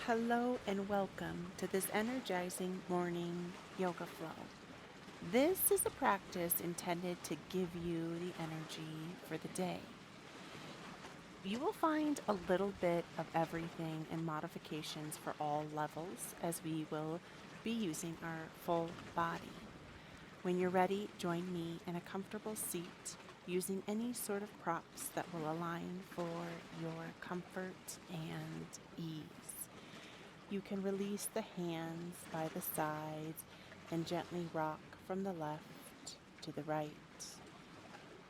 Hello and welcome to this energizing morning yoga flow. This is a practice intended to give you the energy for the day. You will find a little bit of everything and modifications for all levels as we will be using our full body. When you're ready, join me in a comfortable seat using any sort of props that will align for your comfort and ease. You can release the hands by the sides and gently rock from the left to the right,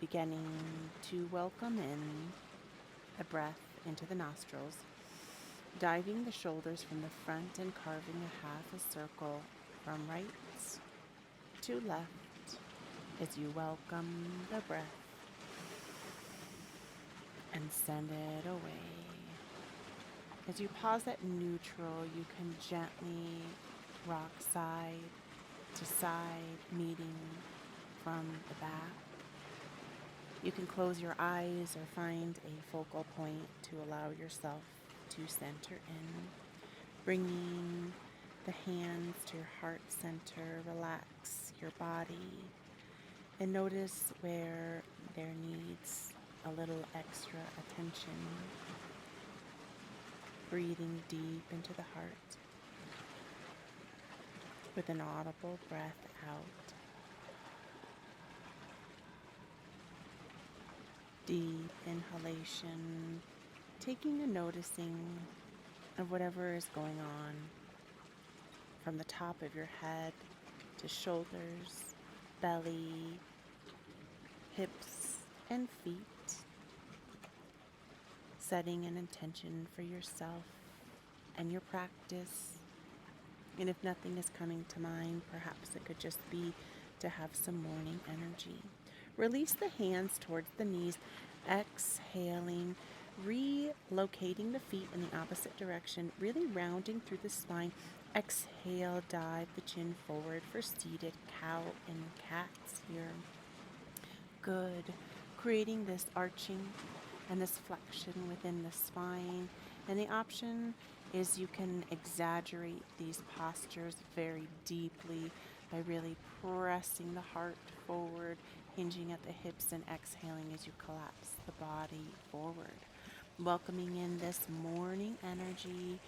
beginning to welcome in a breath into the nostrils, diving the shoulders from the front and carving a half a circle from right to left as you welcome the breath and send it away. As you pause at neutral, you can gently rock side to side, meeting from the back. You can close your eyes or find a focal point to allow yourself to center in, bringing the hands to your heart center. Relax your body and notice where there needs a little extra attention. Breathing deep into the heart with an audible breath out. Deep inhalation, taking a noticing of whatever is going on from the top of your head to shoulders, belly, hips, and feet. Setting an intention for yourself and your practice. And if nothing is coming to mind, perhaps it could just be to have some morning energy. Release the hands towards the knees, exhaling, relocating the feet in the opposite direction, really rounding through the spine. Exhale, dive the chin forward for seated cow and cats here. Good. Creating this arching and this flexion within the spine. And the option is you can exaggerate these postures very deeply by really pressing the heart forward, hinging at the hips and exhaling as you collapse the body forward. Welcoming in this morning energy.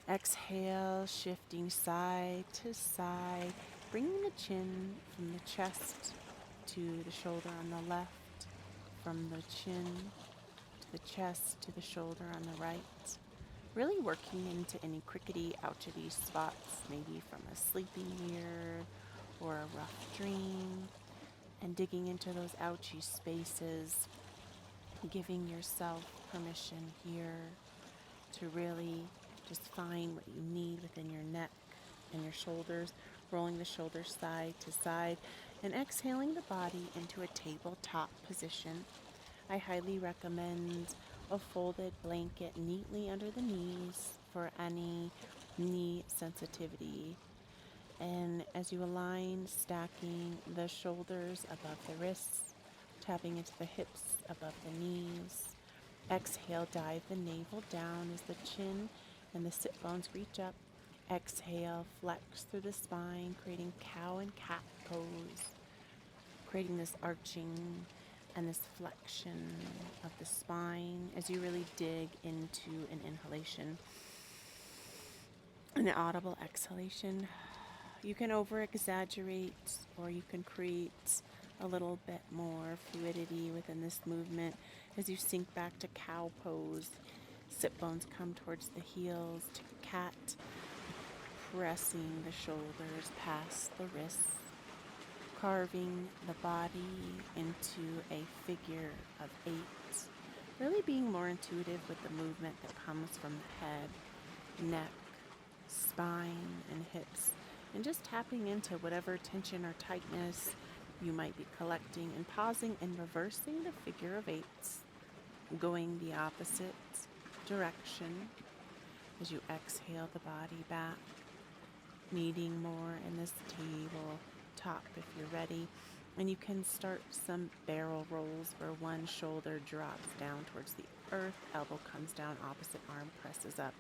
Exhale, shifting side to side, bringing the chin from the chest to the shoulder on the left, from the chin to the chest to the shoulder on the right. Really working into any crickety, ouchity spots, maybe from a sleeping year or a rough dream, and digging into those ouchy spaces, giving yourself permission here to really just find what you need within your neck and your shoulders, rolling the shoulders side to side, and exhaling the body into a tabletop position. I highly recommend a folded blanket neatly under the knees for any knee sensitivity. And as you align, stacking the shoulders above the wrists, tapping into the hips above the knees. Exhale, dive the navel down as the chin and the sit bones reach up. Exhale, flex through the spine, creating cow and cat pose, creating this arching and this flexion of the spine as you really dig into an inhalation. An audible exhalation. You can over exaggerate or you can create a little bit more fluidity within this movement as you sink back to cow pose. Sit bones come towards the heels to cat, pressing the shoulders past the wrists, carving the body into a figure of 8. Really being more intuitive with the movement that comes from the head, neck, spine, and hips, and just tapping into whatever tension or tightness you might be collecting and pausing and reversing the figure of 8s, going the opposite direction as you exhale the body back, meeting more in this table top if you're ready. And you can start some barrel rolls where one shoulder drops down towards the earth, elbow comes down, opposite arm presses up.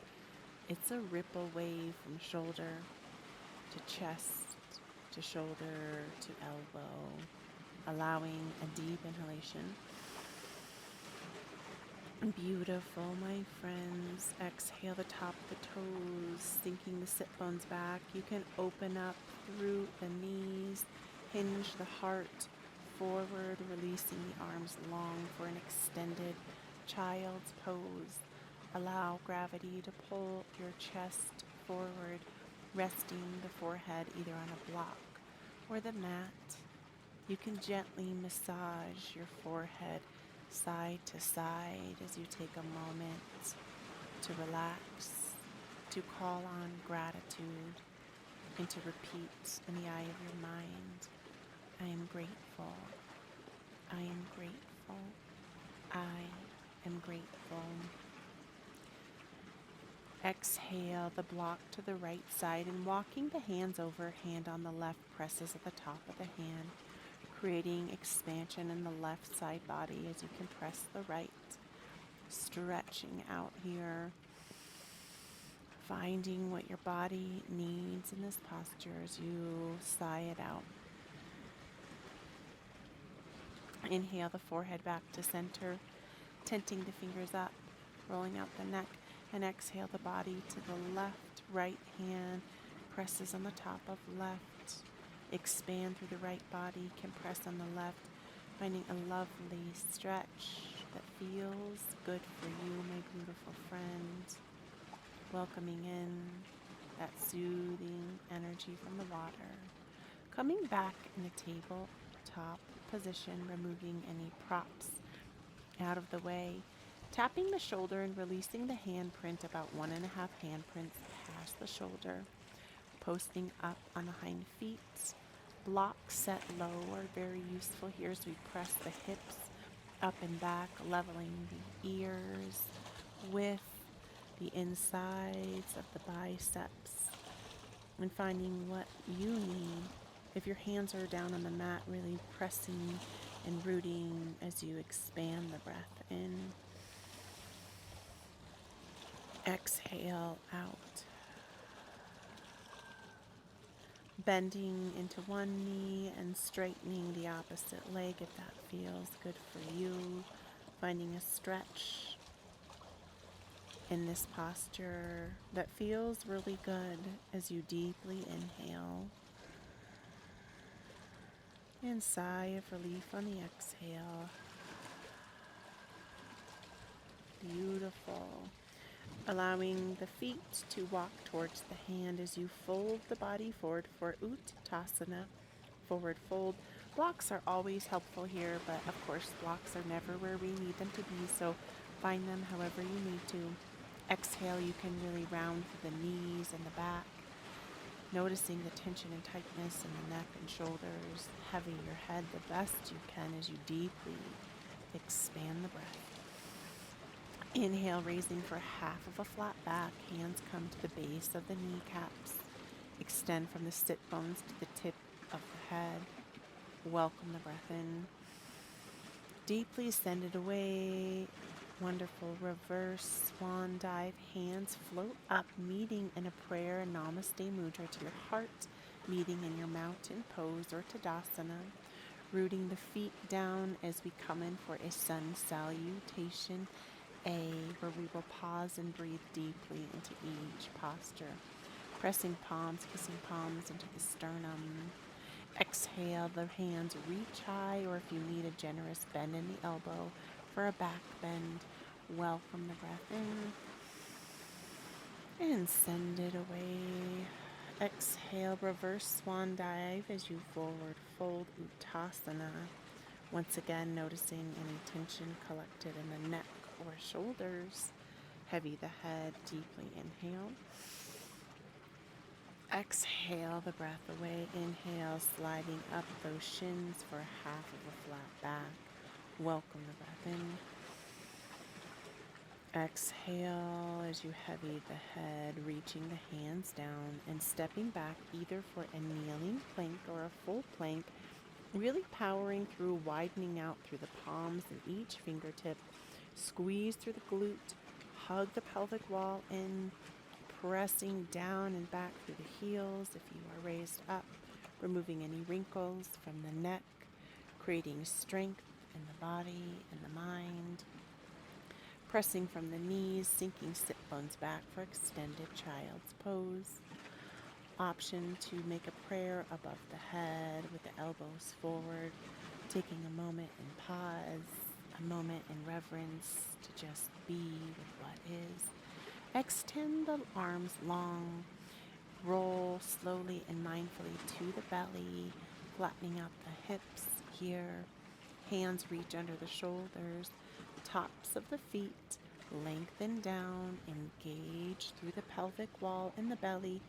It's a ripple wave from shoulder to chest to shoulder to elbow, allowing a deep inhalation. Beautiful, my friends. Exhale the top of the toes, sinking the sit bones back. You can open up through the knees, hinge the heart forward, releasing the arms long for an extended child's pose. Allow gravity to pull your chest forward, resting the forehead either on a block or the mat. You can gently massage your forehead side to side as you take a moment to relax, to call on gratitude, and to repeat in the eye of your mind, I am grateful, I am grateful, I am grateful. Exhale the block to the right side and walking the hands over, hand on the left presses at the top of the hand, creating expansion in the left side body as you compress the right, stretching out here, finding what your body needs in this posture as you sigh it out. Inhale the forehead back to center, tenting the fingers up, rolling out the neck, and exhale the body to the left. Right hand presses on the top of left. Expand through the right body, compress on the left, finding a lovely stretch that feels good for you, my beautiful friend. Welcoming in that soothing energy from the water. Coming back in a tabletop position, removing any props out of the way. Tapping the shoulder and releasing the handprint about 1.5 handprints past the shoulder. Posting up on the hind feet. Blocks set low are very useful here as we press the hips up and back, leveling the ears with the insides of the biceps and finding what you need. If your hands are down on the mat, really pressing and rooting as you expand the breath in. Exhale out. Bending into one knee and straightening the opposite leg if that feels good for you. Finding a stretch in this posture that feels really good as you deeply inhale. And sigh of relief on the exhale. Beautiful. Allowing the feet to walk towards the hand as you fold the body forward for Uttanasana, forward fold. Blocks are always helpful here, but of course blocks are never where we need them to be, so find them however you need to. Exhale, you can really round through the knees and the back, noticing the tension and tightness in the neck and shoulders. Heavy your head the best you can as you deeply expand the breath. Inhale, raising for half of a flat back. Hands come to the base of the kneecaps. Extend from the sit bones to the tip of the head. Welcome the breath in. Deeply send it away. Wonderful reverse swan dive. Hands float up, meeting in a prayer, Namaste Mudra to your heart, meeting in your mountain pose or Tadasana. Rooting the feet down as we come in for a sun salutation. Where we will pause and breathe deeply into each posture. Pressing palms, kissing palms into the sternum. Exhale, the hands reach high, or if you need a generous bend in the elbow for a back bend, welcome the breath in. And send it away. Exhale, reverse swan dive as you forward fold Uttanasana. Once again, noticing any tension collected in the neck or shoulders. Heavy the head, deeply inhale. Exhale the breath away. Inhale, sliding up those shins for half of a flat back. Welcome the breath in. Exhale as you heavy the head, reaching the hands down and stepping back either for a kneeling plank or a full plank. Really powering through, widening out through the palms and each fingertip. Squeeze through the glute, hug the pelvic wall in, pressing down and back through the heels if you are raised up, removing any wrinkles from the neck, creating strength in the body and the mind. Pressing from the knees, sinking sit bones back for extended child's pose. Option to make a prayer above the head with the elbows forward, taking a moment in pause, a moment in reverence to just be with what is. Extend the arms long, roll slowly and mindfully to the belly, flattening out the hips here. Hands reach under the shoulders, tops of the feet lengthen down, engage through the pelvic wall and the belly.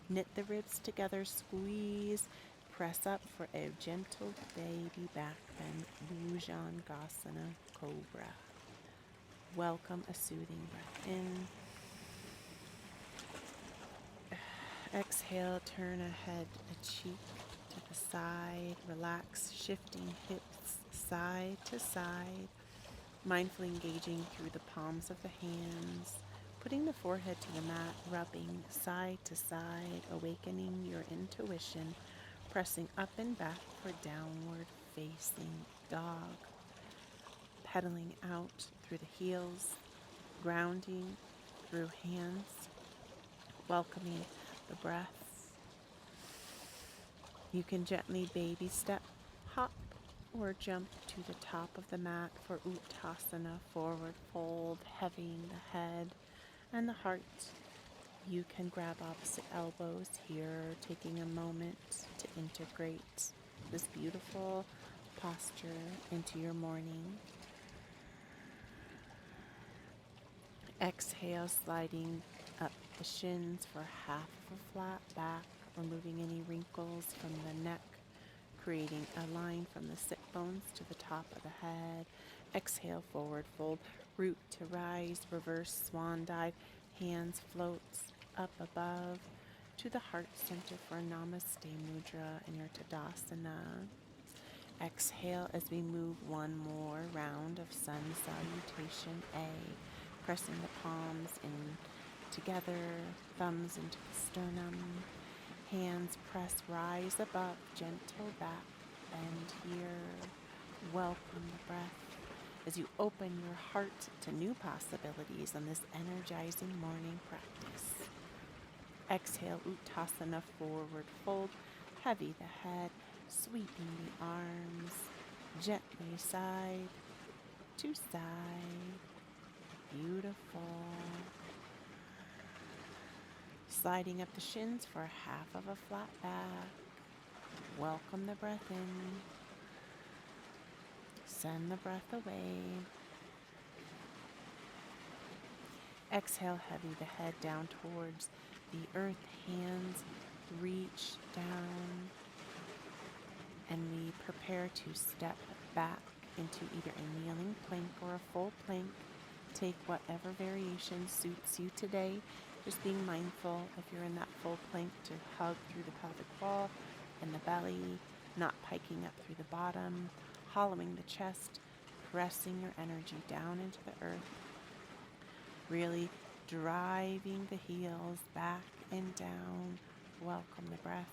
Knit the ribs together, squeeze, press up for a gentle baby back bend, Bhujangasana Cobra. Welcome a soothing breath in. Exhale, turn a head, a cheek to the side, relax, shifting hips side to side, mindfully engaging through the palms of the hands, putting the forehead to the mat, rubbing side to side, awakening your intuition, pressing up and back for downward facing dog, pedaling out through the heels, grounding through hands, welcoming the breath. You can gently baby step, hop, or jump to the top of the mat for Uttasana, forward fold, heavying the head and the heart. You can grab opposite elbows here, taking a moment to integrate this beautiful posture into your morning. Exhale, sliding up the shins for half of a flat back, removing any wrinkles from the neck, creating a line from the sit bones to the top of the head. Exhale, forward fold, root to rise, reverse swan dive, hands floats up above to the heart center for Namaste Mudra in your Tadasana. Exhale as we move one more round of sun salutation A, pressing the palms in together, thumbs into the sternum, hands press, rise above, gentle back bend here. Welcome the breath as you open your heart to new possibilities on this energizing morning practice. Exhale, Uttasana, forward fold, heavy the head, sweeping the arms, gently side to side. Beautiful. Sliding up the shins for half of a flat back. Welcome the breath in. Send the breath away. Exhale, heavy the head down towards the earth. Hands reach down. And we prepare to step back into either a kneeling plank or a full plank. Take whatever variation suits you today. Just being mindful if you're in that full plank to hug through the pelvic wall and the belly, not piking up through the bottom, hollowing the chest, pressing your energy down into the earth, really driving the heels back and down. Welcome the breath.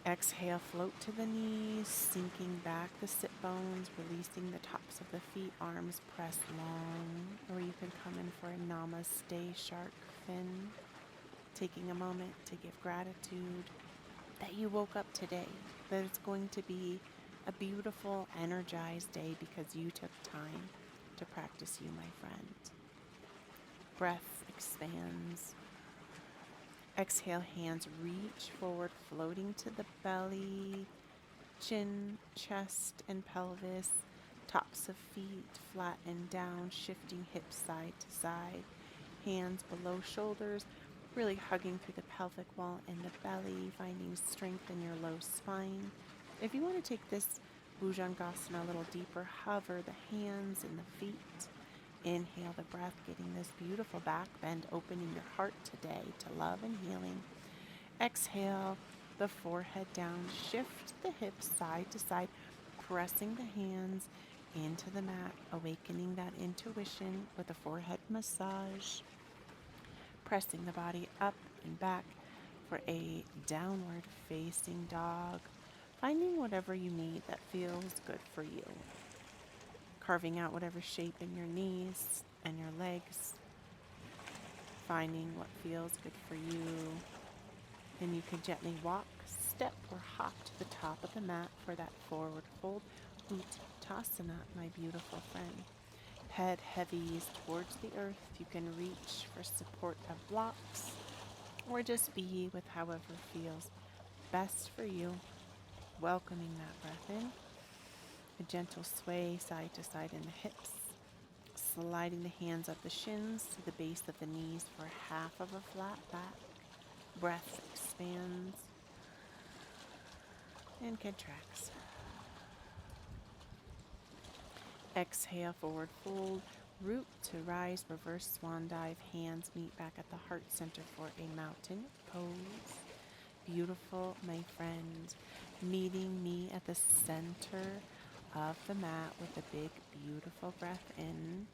Exhale, float to the knees, sinking back the sit bones, releasing the tops of the feet, arms press long, or you can come in for a Namaste shark fin, taking a moment to give gratitude that you woke up today, that it's going to be a beautiful, energized day because you took time to practice you, my friend. Breath expands. Exhale, hands reach forward, floating to the belly, chin, chest, and pelvis, tops of feet flatten down, shifting hips side to side, hands below shoulders, really hugging through the pelvic wall and the belly, finding strength in your low spine. If you want to take this Bhujangasana a little deeper, hover the hands and the feet. Inhale the breath, getting this beautiful back bend, opening your heart today to love and healing. Exhale the forehead down, shift the hips side to side, pressing the hands into the mat, awakening that intuition with a forehead massage. pressing the body up and back for a downward facing dog, finding whatever you need that feels good for you. Carving out whatever shape in your knees and your legs, finding what feels good for you. Then you can gently walk, step, or hop to the top of the mat for that forward fold. Uttasana, my beautiful friend. Head heavies towards the earth. You can reach for support of blocks or just be with however feels best for you. Welcoming that breath in. A gentle sway side to side in the hips. Sliding the hands up the shins to the base of the knees for half of a flat back. Breath expands and contracts. Exhale, forward fold. Root to rise, reverse swan dive. Hands meet back at the heart center for a mountain pose. Beautiful, my friend. Meeting me at the center of the mat with a big, beautiful breath in.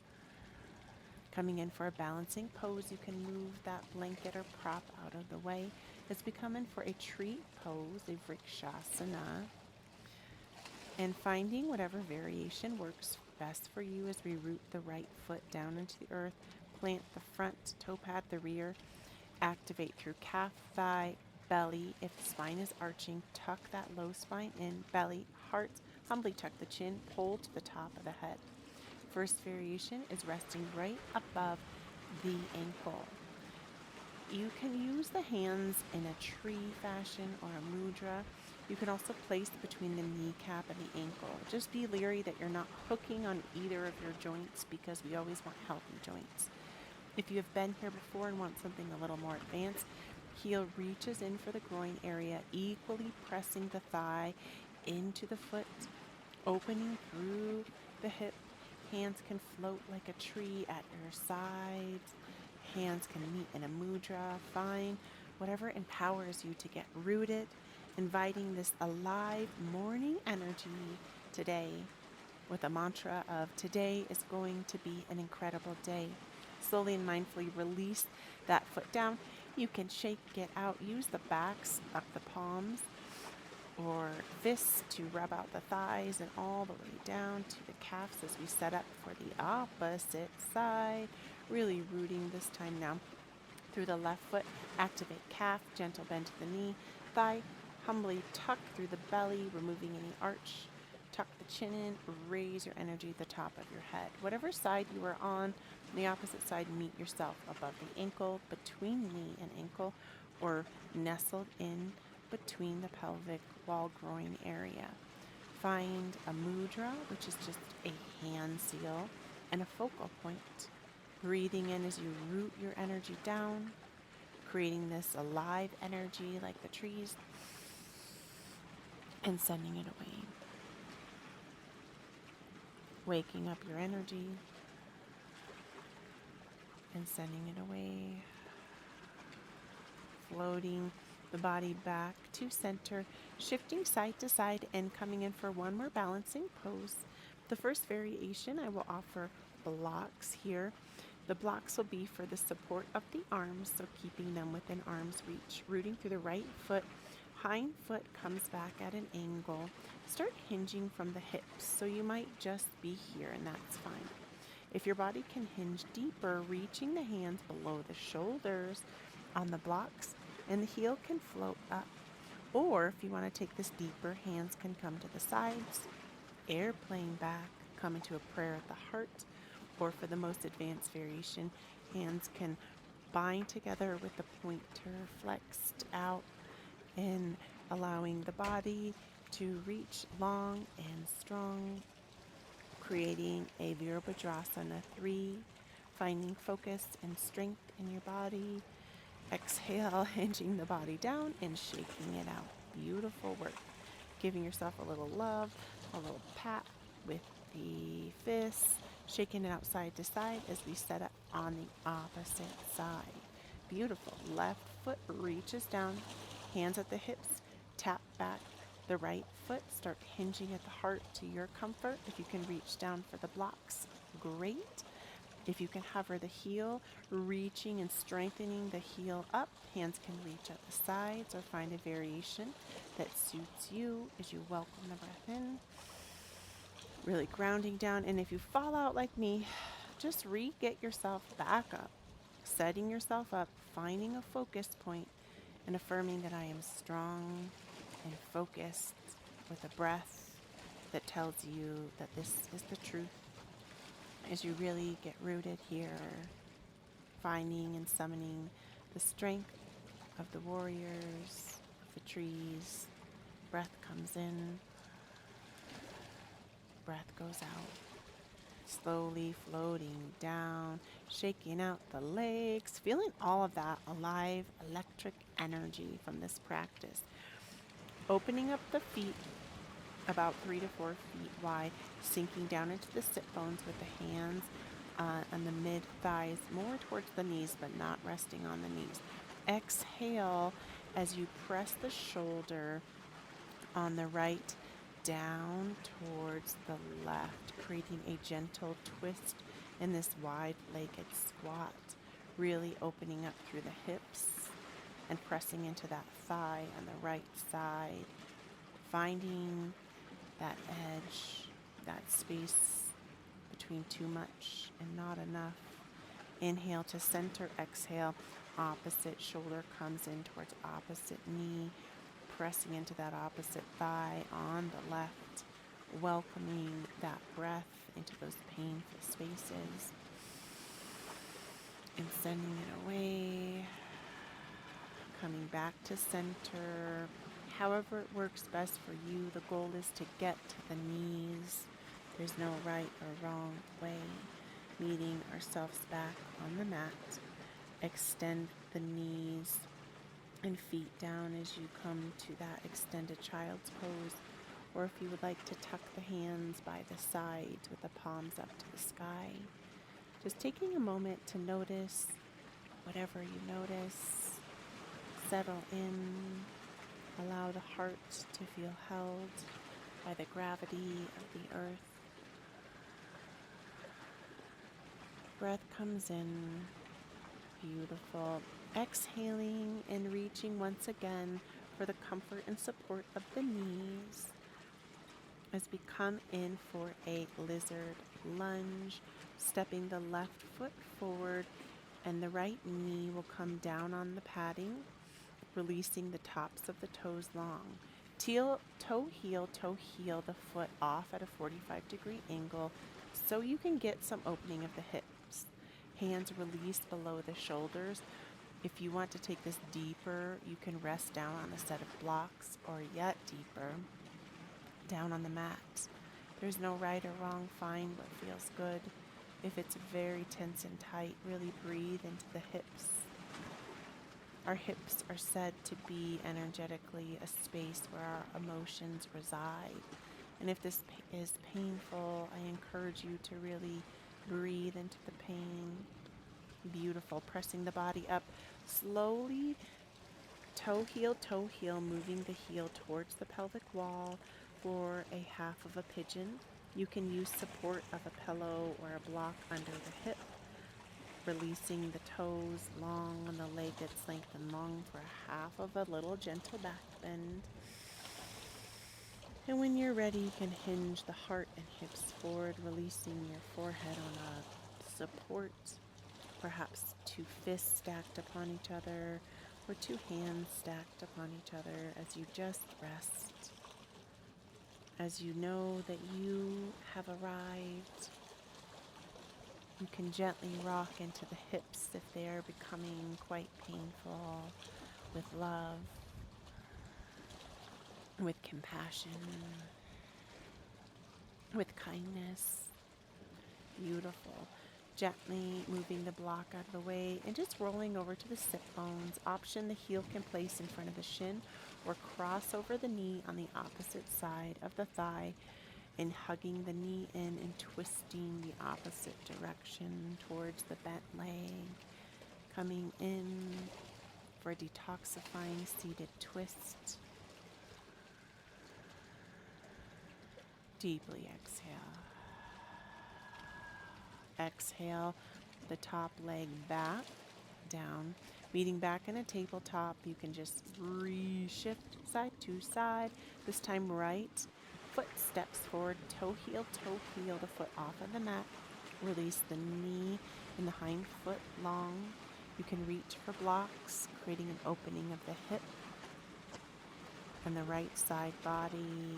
Coming in for a balancing pose, you can move that blanket or prop out of the way as we come in for a tree pose, a vrikshasana. And finding whatever variation works best for you as we root the right foot down into the earth, plant the front toe pad, the rear, activate through calf, thigh, belly. If the spine is arching, tuck that low spine in, belly, heart, humbly tuck the chin, pull to the top of the head. First variation is resting right above the ankle. You can use the hands in a tree fashion or a mudra. You can also place between the kneecap and the ankle. Just be leery that you're not hooking on either of your joints because we always want healthy joints. If you have been here before and want something a little more advanced, heel reaches in for the groin area, equally pressing the thigh into the foot, opening through the hip. Hands can float like a tree at your sides. Hands can meet in a mudra. Find whatever empowers you to get rooted, inviting this alive morning energy today with a mantra of today is going to be an incredible day. Slowly and mindfully release that foot down. You can shake it out. Use the backs of the palms or fists to rub out the thighs and all the way down to the calves as we set up for the opposite side. Really rooting this time now through the left foot. Activate calf, gentle bend to the knee, thigh, humbly tuck through the belly, removing any arch. Tuck the chin in, raise your energy at the top of your head. Whatever side you are on the opposite side, meet yourself above the ankle, between knee and ankle, or nestled in between the pelvic wall groin area. Find a mudra, which is just a hand seal, and a focal point. Breathing in as you root your energy down, creating this alive energy like the trees, and sending it away. Waking up your energy and sending it away. Floating the body back to center, shifting side to side and coming in for one more balancing pose. The first variation, I will offer blocks here. The blocks will be for the support of the arms, so keeping them within arm's reach. Rooting through the right foot, hind foot comes back at an angle. Start hinging from the hips, so you might just be here and that's fine. If your body can hinge deeper, reaching the hands below the shoulders on the blocks, and the heel can float up. Or if you want to take this deeper, hands can come to the sides, airplane back, come into a prayer at the heart, or for the most advanced variation, hands can bind together with the pointer flexed out and allowing the body to reach long and strong, creating a Virabhadrasana 3, finding focus and strength in your body. Exhale, hinging the body down and shaking it out. Beautiful work. Giving yourself a little love, a little pat with the fists, shaking it out side to side as we set up on the opposite side. Beautiful. Left foot reaches down, hands at the hips, tap back the right foot, start hinging at the heart to your comfort. If you can reach down for the blocks, great. If you can hover the heel, reaching and strengthening the heel up, hands can reach at the sides or find a variation that suits you as you welcome the breath in. Really grounding down. And if you fall out like me, just get yourself back up, setting yourself up, finding a focus point, and affirming that I am strong and focused with a breath that tells you that this is the truth. As you really get rooted here, finding and summoning the strength of the warriors, of the trees. Breath comes in, breath goes out. Slowly floating down, shaking out the legs, feeling all of that alive, electric energy from this practice. Opening up the feet about 3 to 4 feet wide, sinking down into the sit bones with the hands on the mid thighs, more towards the knees, but not resting on the knees. Exhale as you press the shoulder on the right down towards the left, creating a gentle twist in this wide-legged squat, really opening up through the hips and pressing into that thigh on the right side, finding that edge, that space between too much and not enough. Inhale to center, exhale, opposite shoulder comes in towards opposite knee, pressing into that opposite thigh on the left, welcoming that breath into those painful spaces and sending it away, coming back to center. However it works best for you, the goal is to get to the knees. There's no right or wrong way. Meeting ourselves back on the mat. Extend the knees and feet down as you come to that extended child's pose. Or if you would like to tuck the hands by the sides with the palms up to the sky. Just taking a moment to notice whatever you notice. Settle in. Allow the heart to feel held by the gravity of the earth. Breath comes in. Beautiful. Exhaling and reaching once again for the comfort and support of the knees as we come in for a lizard lunge, stepping the left foot forward and the right knee will come down on the padding, releasing the tops of the toes long. Toe heel, the foot off at a 45-degree angle so you can get some opening of the hips. Hands released below the shoulders. If you want to take this deeper, you can rest down on a set of blocks or yet deeper, down on the mat. There's no right or wrong, find what feels good. If it's very tense and tight, really breathe into the hips. Our hips are said to be energetically a space where our emotions reside. And if this is painful, I encourage you to really breathe into the pain. Beautiful. Pressing the body up slowly, toe heel, moving the heel towards the pelvic wall for a half of a pigeon. You can use support of a pillow or a block under the hip, releasing the toes long on the leg that's lengthened long for a half of a little gentle back bend. And when you're ready, you can hinge the heart and hips forward, releasing your forehead on a support. Perhaps 2 fists stacked upon each other or 2 hands stacked upon each other as you just rest. As you know that you have arrived, you can gently rock into the hips if they are becoming quite painful, with love, with compassion, with kindness. Beautiful. Gently moving the block out of the way and just rolling over to the sit bones. Option the heel can place in front of the shin or cross over the knee on the opposite side of the thigh and hugging the knee in and twisting the opposite direction towards the bent leg. Coming in for a detoxifying seated twist. Deeply exhale. Exhale, the top leg back, down, meeting back in a tabletop. You can just re-shift side to side. This time right foot steps forward, toe heel, the foot off of the mat. Release the knee and the hind foot long. You can reach for blocks, creating an opening of the hip and the right side body.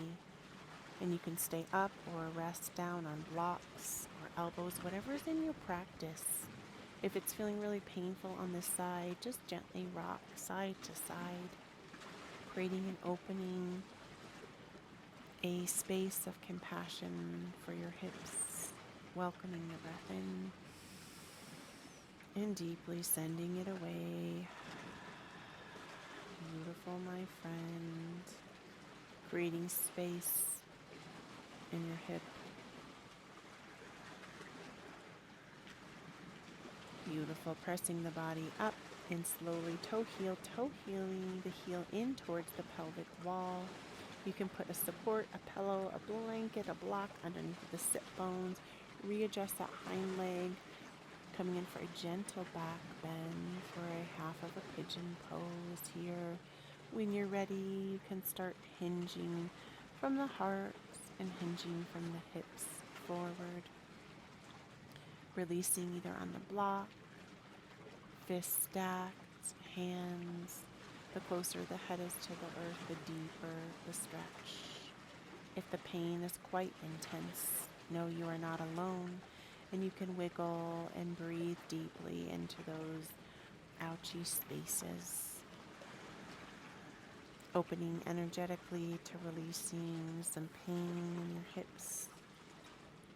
And you can stay up or rest down on blocks or elbows, whatever's in your practice. If it's feeling really painful on this side, just gently rock side to side, creating an opening, a space of compassion for your hips, welcoming the breath in and deeply sending it away. Beautiful, my friend. Creating space in your hip. Beautiful. Pressing the body up and slowly toe heeling the heel in towards the pelvic wall. You can put a support, a pillow, a blanket, a block underneath the sit bones. Readjust that hind leg. Coming in for a gentle back bend for a half of a pigeon pose here. When you're ready, you can start hinging from the heart and hinging from the hips forward. Releasing either on the block, fists stacked, hands. The closer the head is to the earth, the deeper the stretch. If the pain is quite intense, know you are not alone, and you can wiggle and breathe deeply into those ouchy spaces. Opening energetically to releasing some pain in your hips.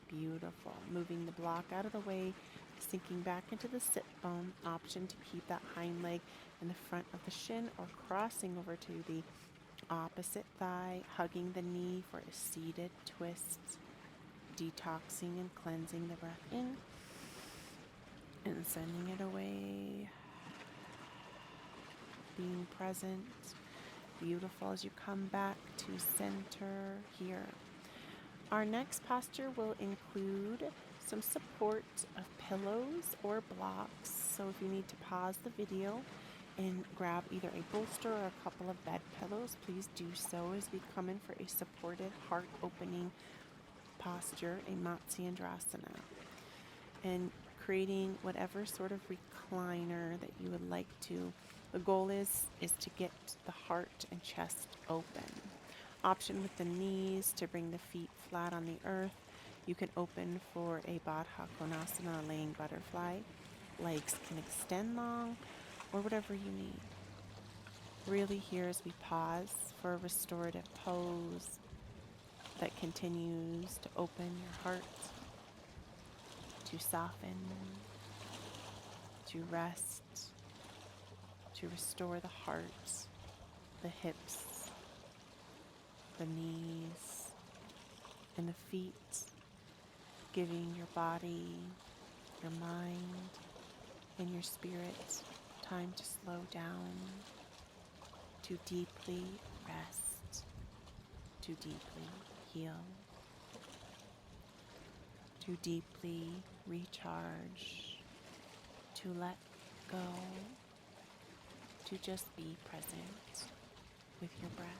Beautiful. Moving the block out of the way, sinking back into the sit bone. Option to keep that hind leg in the front of the shin or crossing over to the opposite thigh, hugging the knee for a seated twist. Detoxing and cleansing the breath in and sending it away. Being present. Beautiful as you come back to center here. Our next posture will include some support of pillows or blocks. So if you need to pause the video and grab either a bolster or a couple of bed pillows, please do so as we come in for a supported heart opening posture, a Matsyendrasana. And creating whatever sort of recliner that you would like to. The goal is to get the heart and chest open. Option with the knees to bring the feet flat on the earth. You can open for a Baddha Konasana, laying butterfly. Legs can extend long or whatever you need. Really here as we pause for a restorative pose that continues to open your heart, to soften, to rest, to restore the heart, the hips, the knees, and the feet, giving your body, your mind, and your spirit time to slow down, to deeply rest, to deeply heal, to deeply recharge, to let go, to just be present with your breath.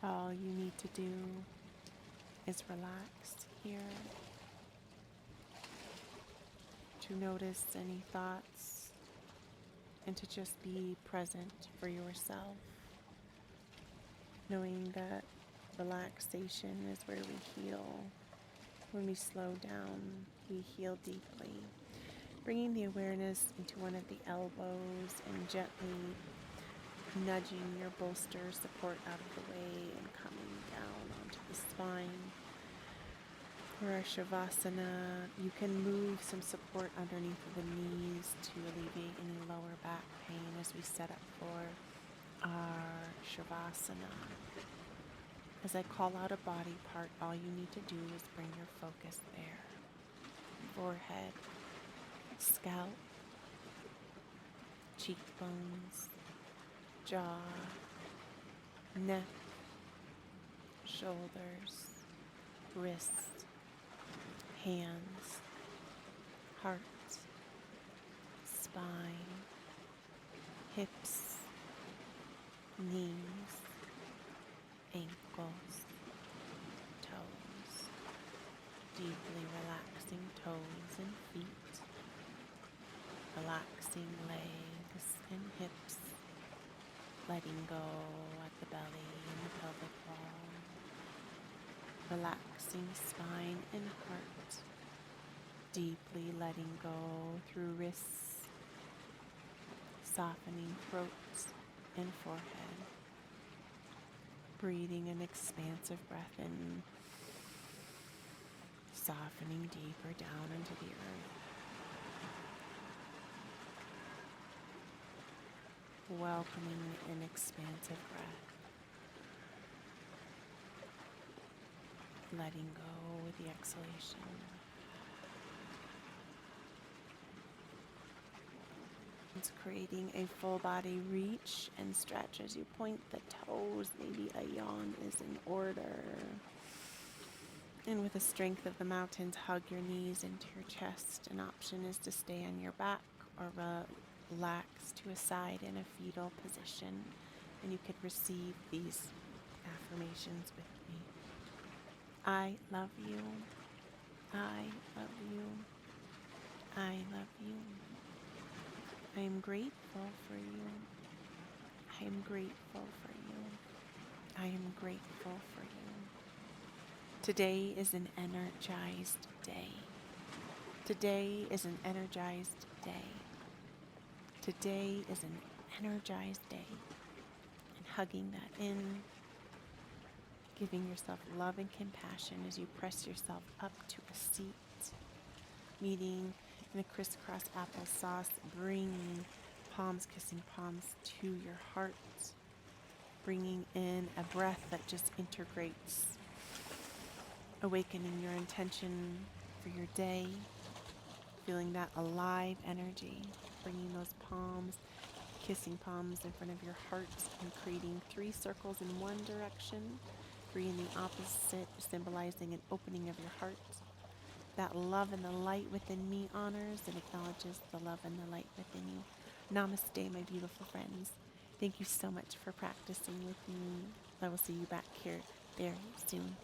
All you need to do is relax here, to notice any thoughts and to just be present for yourself, knowing that relaxation is where we heal. When we slow down, we heal deeply. Bringing the awareness into one of the elbows and gently nudging your bolster support out of the way and coming down onto the spine. For our Shavasana, you can move some support underneath the knees to alleviate any lower back pain as we set up for our Shavasana. As I call out a body part, all you need to do is bring your focus there. Forehead, scalp, cheekbones, jaw, neck, shoulders, wrists, hands, heart, spine, hips, knees, ankles, toes, deeply relaxing toes and feet, relaxing legs and hips, letting go at the belly and the pelvic wall, relaxing spine and heart, deeply letting go through wrists, softening throat and forehead, breathing an expansive breath in, softening deeper down into the earth. Welcoming an expansive breath. Letting go with the exhalation. It's creating a full body reach and stretch as you point the toes. Maybe a yawn is in order. And with the strength of the mountains, hug your knees into your chest. An option is to stay on your back or relax to a side in a fetal position. And you could receive these affirmations with me. I love you. I love you. I love you. I am grateful for you. I am grateful for you. I am grateful for you. Today is an energized day. Today is an energized day. Today is an energized day. And hugging that in, giving yourself love and compassion as you press yourself up to a seat, meeting in a crisscross applesauce, bringing palms kissing palms to your heart, bringing in a breath that just integrates, awakening your intention for your day, feeling that alive energy, bringing those palms, kissing palms in front of your heart and creating 3 circles in one direction, 3 in the opposite, symbolizing an opening of your heart. That love and the light within me honors and acknowledges the love and the light within you. Namaste, my beautiful friends. Thank you so much for practicing with me. I will see you back here very soon.